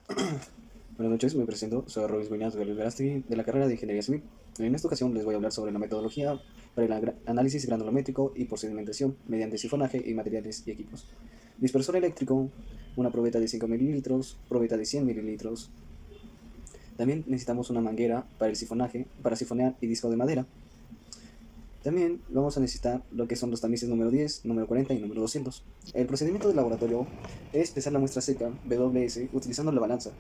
Buenas noches, me presento. Soy Ruiz Guiñaz Verástegui de la carrera de Ingeniería Civil. En esta ocasión les voy a hablar sobre la metodología para el análisis granulométrico y por sedimentación mediante sifonaje y materiales y equipos. Dispersor eléctrico, una probeta de 5 mililitros, probeta de 100 mililitros. También necesitamos una manguera para el sifonaje, para sifonear y disco de madera. También vamos a necesitar lo que son los tamices número 10, número 40 y número 200. El procedimiento del laboratorio es pesar la muestra seca, BWS, utilizando la balanza.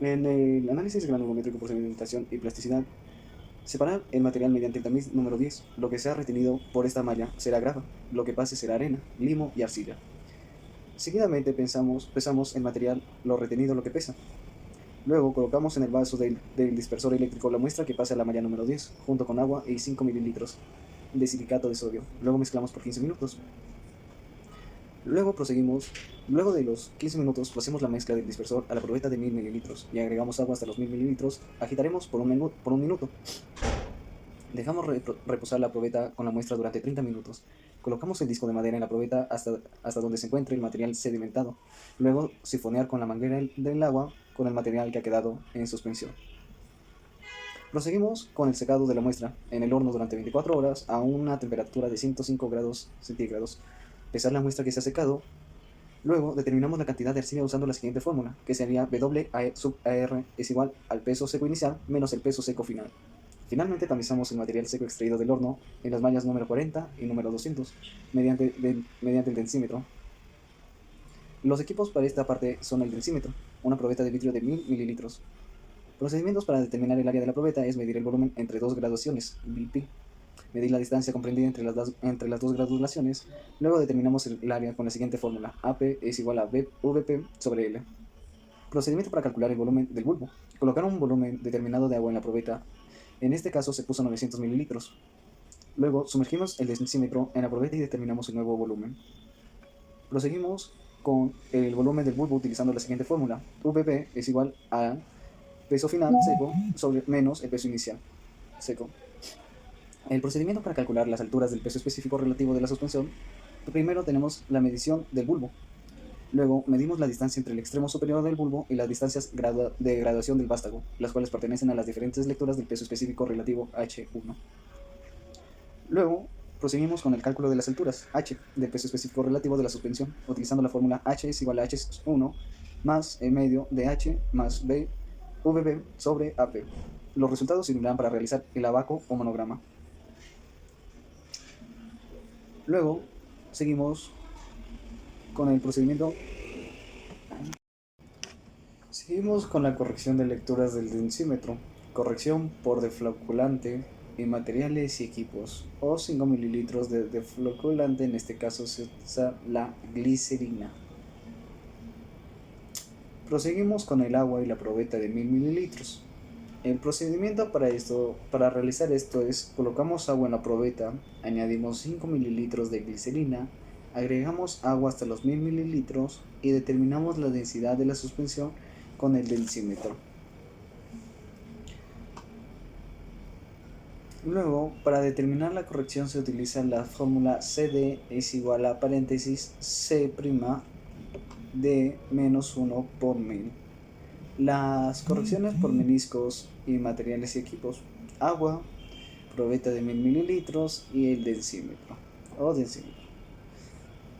En el análisis granulométrico por sedimentación y plasticidad, separar el material mediante el tamiz número 10. Lo que sea retenido por esta malla será grava, lo que pase será arena, limo y arcilla. Seguidamente pesamos el material, lo retenido, lo que pesa. Luego colocamos en el vaso del dispersor eléctrico la muestra que pasa a la malla número 10, junto con agua y 5 mililitros de silicato de sodio. Luego mezclamos por 15 minutos. Luego de los 15 minutos, pasemos la mezcla del dispersor a la probeta de 1000 mililitros y agregamos agua hasta los 1000 mililitros. Agitaremos por un minuto. Dejamos reposar la probeta con la muestra durante 30 minutos. Colocamos el disco de madera en la probeta hasta donde se encuentre el material sedimentado. Luego sifonear con la manguera del agua con el material que ha quedado en suspensión. Proseguimos con el secado de la muestra en el horno durante 24 horas a una temperatura de 105 grados centígrados. Pesar la muestra que se ha secado. Luego determinamos la cantidad de arcilla usando la siguiente fórmula, que sería WA sub AR es igual al peso seco inicial menos el peso seco final. Finalmente tamizamos el material seco extraído del horno en las mallas número 40 y número 200 mediante el densímetro. Los equipos para esta parte son el densímetro, una probeta de vidrio de 1000 mililitros. Procedimientos para determinar el área de la probeta es medir el volumen entre dos graduaciones, BP. Medir la distancia comprendida entre las dos graduaciones. Luego determinamos el área con la siguiente fórmula: AP es igual a VP sobre L. Procedimiento para calcular el volumen del bulbo. Colocar un volumen determinado de agua en la probeta. En este caso se puso 900 mililitros. Luego sumergimos el densímetro en la probeta y determinamos el nuevo volumen. Proseguimos con el volumen del bulbo utilizando la siguiente fórmula: VP es igual a peso final seco sobre menos el peso inicial seco. El procedimiento para calcular las alturas del peso específico relativo de la suspensión. Primero tenemos la medición del bulbo. Luego medimos la distancia entre el extremo superior del bulbo y las distancias de graduación del vástago, las cuales pertenecen a las diferentes lecturas del peso específico relativo H1. Luego proseguimos con el cálculo de las alturas H del peso específico relativo de la suspensión, utilizando la fórmula H es igual a H1 más el medio de H más B VB sobre AP. Los resultados sirvirán para realizar el abaco o monograma. Luego seguimos con el procedimiento. Seguimos con la corrección de lecturas del densímetro. Corrección por defloculante en materiales y equipos. O 5 mililitros de defloculante, en este caso se usa la glicerina. Proseguimos con el agua y la probeta de 1000 mililitros. El procedimiento para realizar esto es: colocamos agua en la probeta, añadimos 5 mililitros de glicerina, agregamos agua hasta los 1000 mililitros y determinamos la densidad de la suspensión con el densímetro. Luego, para determinar la corrección se utiliza la fórmula CD es igual a paréntesis C' de menos 1 por 1000. Las correcciones por meniscos y materiales y equipos: agua, probeta de 1000 mililitros y el densímetro o densímetro.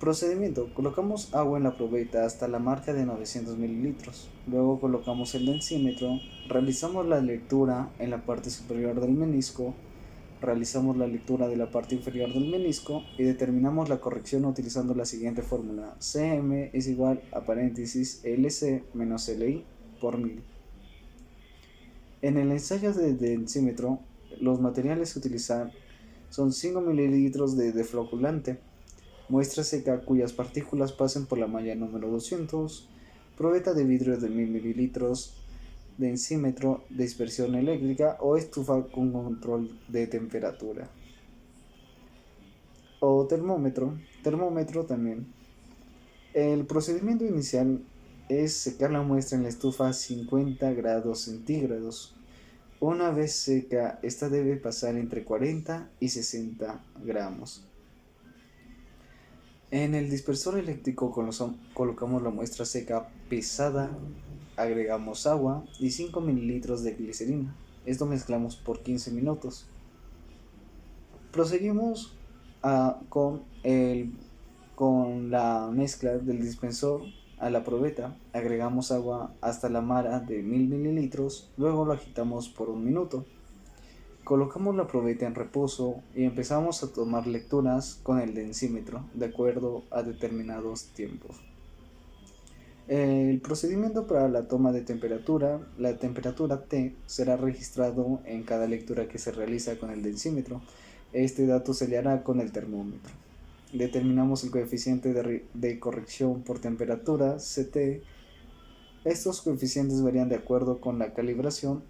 Procedimiento: colocamos agua en la probeta hasta la marca de 900 mililitros. Luego colocamos el densímetro, realizamos la lectura en la parte superior del menisco, realizamos la lectura de la parte inferior del menisco y determinamos la corrección utilizando la siguiente fórmula: CM es igual a paréntesis LC menos LI por 1000. En el ensayo de densímetro, los materiales a utilizar son 5 mililitros de defloculante, muestra seca cuyas partículas pasen por la malla número 200, probeta de vidrio de 1000 mililitros, densímetro, dispersión eléctrica o estufa con control de temperatura. O termómetro también. El procedimiento inicial es secar la muestra en la estufa a 50 grados centígrados. Una vez seca, esta debe pasar entre 40 y 60 gramos. En el dispersor eléctrico colocamos la muestra seca pesada, agregamos agua y 5 mililitros de glicerina. Esto mezclamos por 15 minutos. Proseguimos con la mezcla del dispensor a la probeta. Agregamos agua hasta la mara de 1000 mililitros. Luego lo agitamos por 1 minuto. Colocamos la probeta en reposo y empezamos a tomar lecturas con el densímetro de acuerdo a determinados tiempos. El procedimiento para la toma de temperatura, la temperatura T será registrado en cada lectura que se realiza con el densímetro. Este dato se le hará con el termómetro. Determinamos el coeficiente de corrección por temperatura, CT. Estos coeficientes varían de acuerdo con la calibración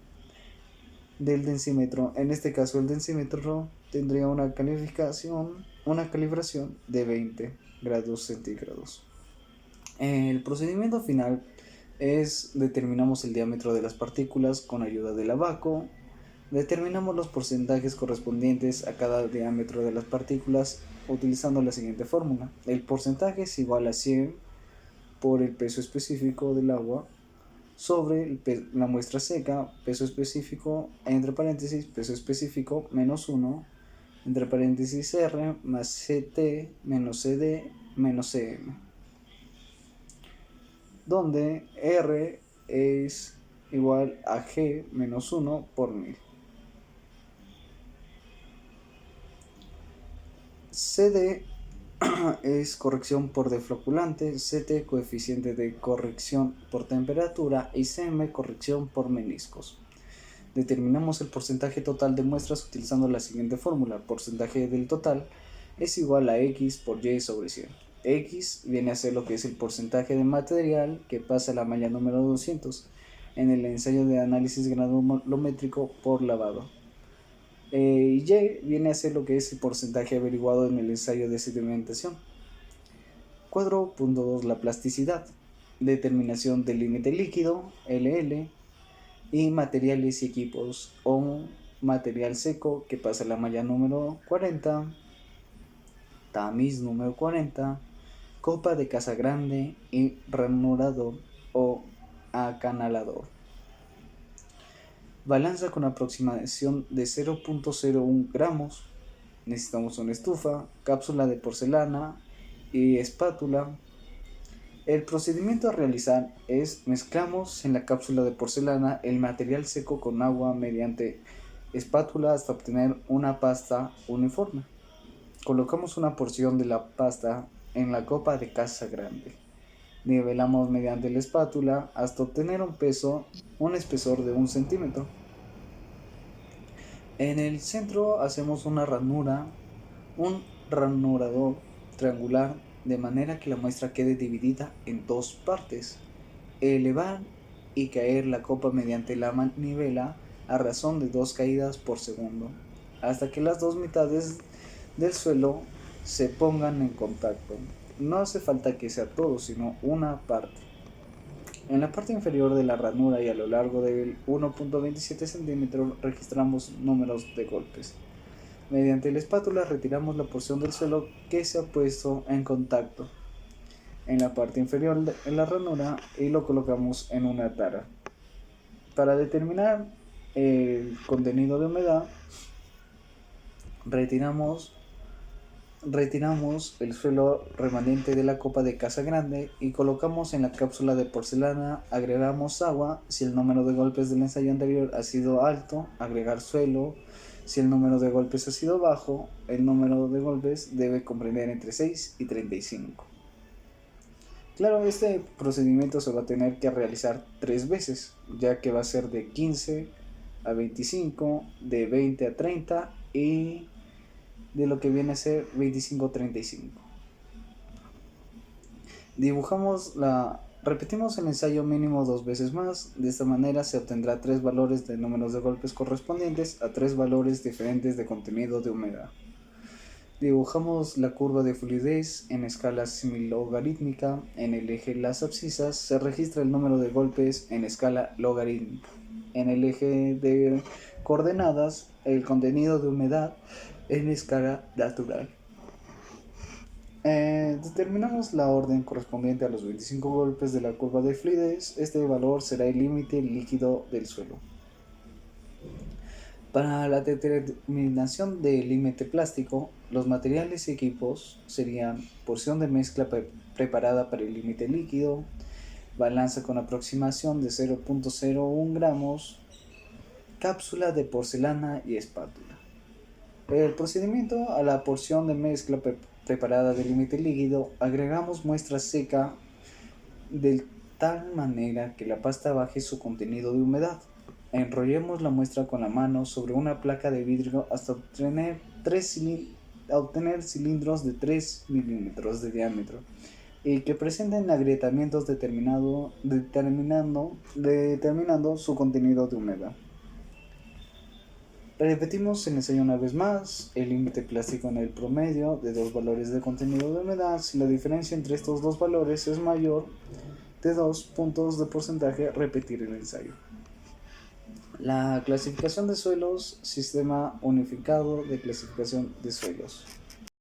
del densímetro. En este caso el densímetro tendría una calibración de 20 grados centígrados. El procedimiento final es: determinamos el diámetro de las partículas con ayuda del abaco. Determinamos los porcentajes correspondientes a cada diámetro de las partículas utilizando la siguiente fórmula. El porcentaje es igual a 100 por el peso específico del agua sobre la muestra seca, peso específico, entre paréntesis, peso específico menos 1, entre paréntesis R más CT menos CD menos CM, donde R es igual a G menos 1 por 1000. CD es corrección por defloculante, CT coeficiente de corrección por temperatura y CM corrección por meniscos. Determinamos el porcentaje total de muestras utilizando la siguiente fórmula. Porcentaje del total es igual a X por Y sobre 100. X viene a ser lo que es el porcentaje de material que pasa a la malla número 200 en el ensayo de análisis granulométrico por lavado. Y viene a ser lo que es el porcentaje averiguado en el ensayo de sedimentación. Cuadro punto 2. La plasticidad. Determinación del límite líquido, LL, y materiales y equipos, o material seco que pasa a la malla número 40, tamiz número 40, copa de casa grande y ranurador o acanalador. Balanza con aproximación de 0.01 gramos. Necesitamos una estufa, cápsula de porcelana y espátula. El procedimiento a realizar es: mezclamos en la cápsula de porcelana el material seco con agua mediante espátula hasta obtener una pasta uniforme. Colocamos una porción de la pasta en la copa de casa grande. Nivelamos mediante la espátula hasta obtener un espesor de 1 centímetro. En el centro hacemos un ranurador triangular de manera que la muestra quede dividida en 2 partes. Elevar y caer la copa mediante la manivela a razón de 2 caídas por segundo, hasta que las 2 mitades del suelo se pongan en contacto. No hace falta que sea todo, sino una parte. En la parte inferior de la ranura y a lo largo del 1.27 centímetros registramos números de golpes. Mediante la espátula retiramos la porción del suelo que se ha puesto en contacto en la parte inferior de la ranura y lo colocamos en una tara. Para determinar el contenido de humedad, retiramos el suelo remanente de la copa de casa grande y colocamos en la cápsula de porcelana. Agregamos agua. Si el número de golpes del ensayo anterior ha sido alto, agregar suelo. Si el número de golpes ha sido bajo, el número de golpes debe comprender entre 6 y 35. Claro, este procedimiento se va a tener que realizar 3 veces, ya que va a ser de 15 a 25, de 20 a 30 y de lo que viene a ser 25 a 35. Repetimos el ensayo mínimo 2 veces más. De esta manera se obtendrá 3 valores de números de golpes correspondientes a 3 valores diferentes de contenido de humedad. Dibujamos la curva de fluidez en escala semilogarítmica. En el eje de las abscisas se registra el número de golpes en escala logarítmica. En el eje de coordenadas, el contenido de humedad en escala natural. Determinamos la orden correspondiente a los 25 golpes de la curva de fluidez. Este valor será el límite líquido del suelo. Para la determinación del límite plástico, los materiales y equipos serían porción de mezcla preparada para el límite líquido, balanza con aproximación de 0.01 gramos, cápsula de porcelana y espátula. El procedimiento: a la porción de mezcla preparada de límite líquido agregamos muestra seca de tal manera que la pasta baje su contenido de humedad. Enrollemos la muestra con la mano sobre una placa de vidrio hasta obtener cilindros de 3 milímetros de diámetro y que presenten agrietamientos determinando su contenido de humedad. Repetimos el ensayo una vez más. El límite plástico en el promedio de dos valores de contenido de humedad. Si la diferencia entre estos dos valores es mayor de 2 puntos de porcentaje, repetir el ensayo. La clasificación de suelos, sistema unificado de clasificación de suelos.